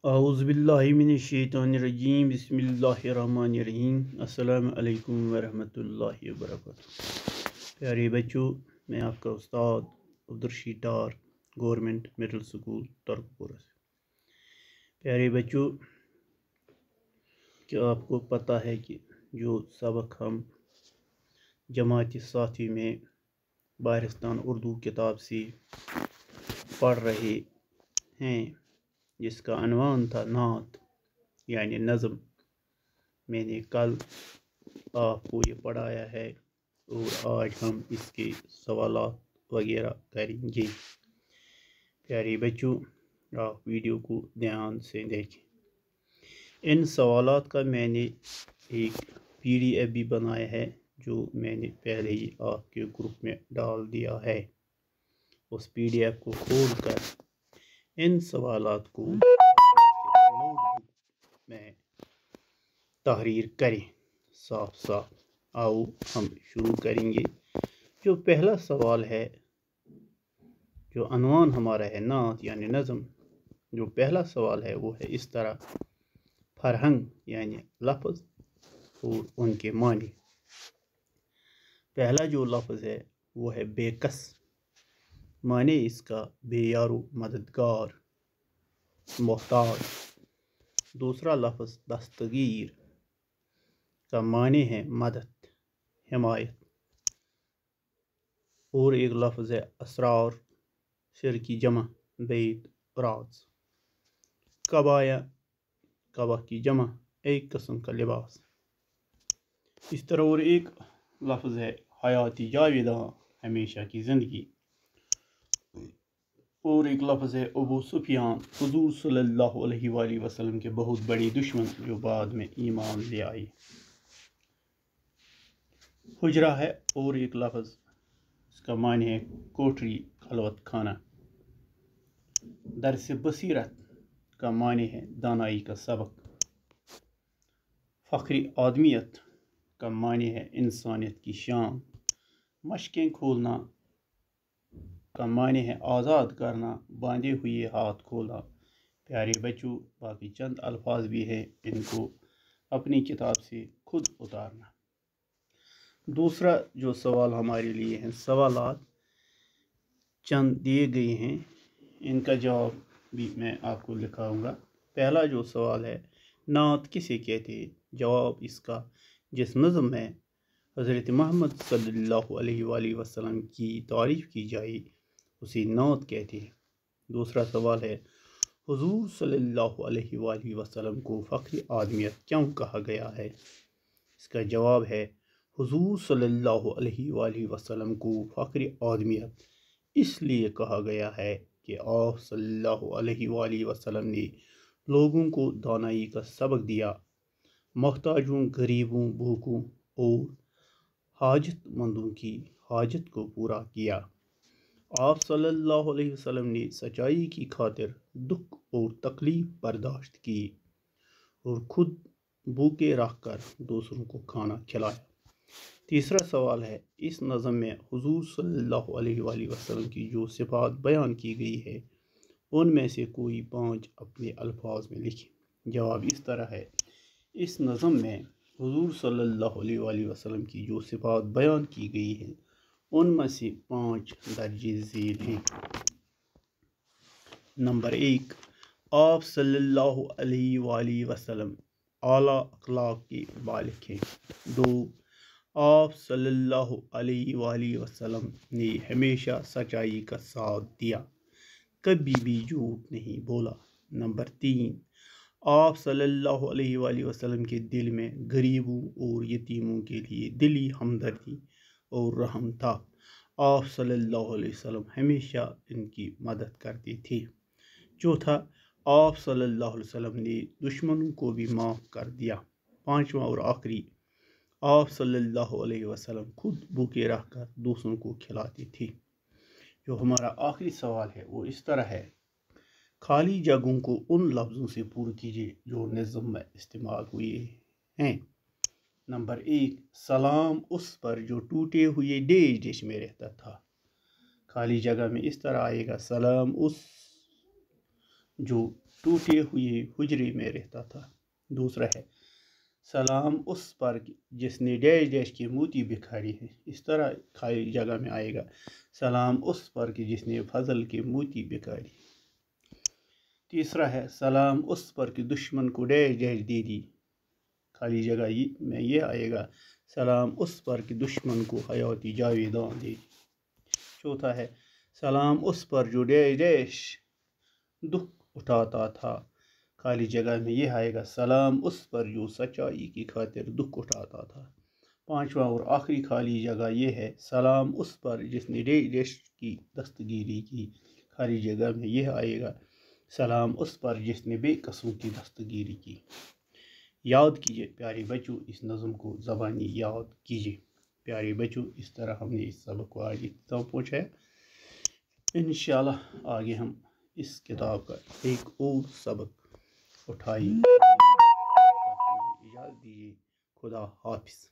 اعوذ باللہ من الشیطان الرجیم بسم اللہ الرحمن الرحیم السلام علیکم ورحمۃ اللہ وبرکاتہ۔ پیارے بچوں، میں آپ کا استاد Abdul Rashid Dar, government middle school Turkpora سے۔ پیارے بچوں، کیا آپ کو پتہ ہے کہ جو سبق ہم جماعت ساتھی میں بہرستان اردو کتاب سے پڑھ رہے ہیں، جس کا عنوان تھا نعت یعنی نظم، میں نے کل آپ کو یہ پڑھایا ہے اور آج ہم اس کے سوالات وغیرہ کریں گے۔ پیارے بچوں، آپ ویڈیو کو دھیان سے دیکھیں۔ ان سوالات کا میں نے ایک PDF بھی بنایا ہے جو میں نے پہلے ہی آپ کے گروپ میں ڈال دیا ہے۔ اس PDF کو کھول کر ان سوالات کو نوٹ بک میں تحریر کریں صاف صاف۔ آؤ ہم شروع کریں گے۔ جو پہلا سوال ہے، جو عنوان ہمارا ہے نعت یعنی نظم، جو پہلا سوال ہے وہ ہے اس طرح: فرہنگ یعنی لفظ اور ان کے معنی۔ پہلا جو لفظ ہے وہ ہے بے کس، معنی اس کا بے یارو، مددگار، محتاج۔ دوسرا لفظ دستگیر کا معنی ہے مدد، حمایت۔ اور ایک لفظ ہے اسرار، سر کی جمع، بیت، راز۔ قبایا، قبا کی جمع، ایک قسم کا لباس۔ اس طرح اور ایک لفظ ہے حیاتی جاویداں، ہمیشہ کی زندگی۔ اور ایک لفظ ہے ابو سفیان، حضور صلی اللہ علیہ وآلہ وسلم کے بہت بڑے دشمن جو بعد میں ایمان لے آئے۔ حجرہ ہے اور ایک لفظ، اس کا معنی ہے کوٹری، خلوت خانہ۔ درس بصیرت کا معنی ہے دانائی کا سبق۔ فخر آدمیت کا معنی ہے انسانیت کی شان۔ مشقیں کھولنا کا معنی ہے آزاد کرنا، باندھے ہوئے ہاتھ کھولا۔ پیارے بچوں، باقی چند الفاظ بھی ہیں، ان کو اپنی کتاب سے خود اتارنا۔ دوسرا جو سوال ہمارے لیے ہیں، سوالات چند دیے گئے ہیں، ان کا جواب بھی میں آپ کو لکھاؤں گا۔ پہلا جو سوال ہے، نعت کسے کہتے ہیں؟ جواب اس کا: جس نظم میں حضرت محمد صلی اللہ علیہ وآلہ وسلم کی تعریف کی جائے اسے نعت کہتے ہیں۔ دوسرا سوال ہے، حضور صلی اللہ علیہ وآلہ وسلم کو فخر آدمیت کیوں کہا گیا ہے؟ اس کا جواب ہے، حضور صلی اللہ علیہ وآلہ وسلم کو فخر آدمیت اس لیے کہا گیا ہے کہ آپ صلی اللہ علیہ وآلہ وسلم نے لوگوں کو دانائی کا سبق دیا، محتاجوں، غریبوں، بھوکوں اور حاجت مندوں کی حاجت کو پورا کیا۔ آپ صلی اللہ علیہ وسلم نے سچائی کی خاطر دکھ اور تکلیف برداشت کی اور خود بھوکے رہ کر دوسروں کو کھانا کھلایا۔ تیسرا سوال ہے، اس نظم میں حضور صلی اللہ علیہ وآلہ وسلم کی جو صفات بیان کی گئی ہے ان میں سے کوئی 5 اپنے الفاظ میں لکھیں۔ جواب اس طرح ہے، اس نظم میں حضور صلی اللہ علیہ وآلہ وسلم کی جو صفات بیان کی گئی ہیں ان میں سے 5 درج ذیل ہیں۔ نمبر 1، آپ صلی اللہ علیہ وآلہ وسلم اعلیٰ اخلاق کے مالک ہیں۔ 2، آپ صلی اللہ علیہ وآلہ وسلم نے ہمیشہ سچائی کا ساتھ دیا، کبھی بھی جھوٹ نہیں بولا۔ نمبر 3، آپ صلی اللہ علیہ وآلہ وسلم کے دل میں غریبوں اور یتیموں کے لیے دلی ہمدردی اور رحم تھا۔ آپ صلی اللہ علیہ وسلم ہمیشہ ان کی مدد کرتے تھے۔ چوتھا، آپ صلی اللہ علیہ وسلم نے دشمنوں کو بھی معاف کر دیا۔ پانچواں اور آخری، آپ صلی اللہ علیہ وسلم خود بھوکے رہ کر دوسروں کو کھلاتے تھے۔ جو ہمارا آخری سوال ہے وہ اس طرح ہے، خالی جگہوں کو ان لفظوں سے پور کیجیے جو نظم میں استعمال ہوئے ہیں۔ نمبر 1، سلام اس پر جو ٹوٹے ہوئے ڈیش میں رہتا تھا۔ خالی جگہ میں اس طرح آئے گا، سلام اس جو ٹوٹے ہوئے حجرے میں رہتا تھا۔ دوسرا ہے سلام اس پر جس نے ڈیش ڈیش کے موتی بکھارے ہیں، اس طرح خالی جگہ میں آئے گا سلام اس پر جس نے فضل کے موتی بکھارے۔ تیسرا ہے سلام اس پر کہ دشمن کو ڈیش ڈیش دے دی، خالی جگہ میں یہ آئے گا سلام اس پر کہ دشمن کو حیاتی جاویدان دے دی۔ چوتھا ہے سلام اس پر جو ڈیش ڈیش دکھ اٹھاتا تھا، خالی جگہ میں یہ آئے گا سلام اس پر جو سچائی کی خاطر دکھ اٹھاتا تھا۔ پانچواں اور آخری خالی جگہ یہ ہے سلام اس پر جس نے ڈیش ڈیش کی دستگیری کی، خالی جگہ میں یہ آئے گا سلام اس پر جس نے بے قصوں کی دستگیری کی۔ یاد کیجئے پیارے بچوں، اس نظم کو زبانی یاد کیجئے۔ پیارے بچوں، اس طرح ہم نے اس سبق کو آج اختتام پہنچایا۔ انشاءاللہ آگے ہم اس کتاب کا ایک اور سبق اٹھائیں۔ اجازت دیجیے، خدا حافظ۔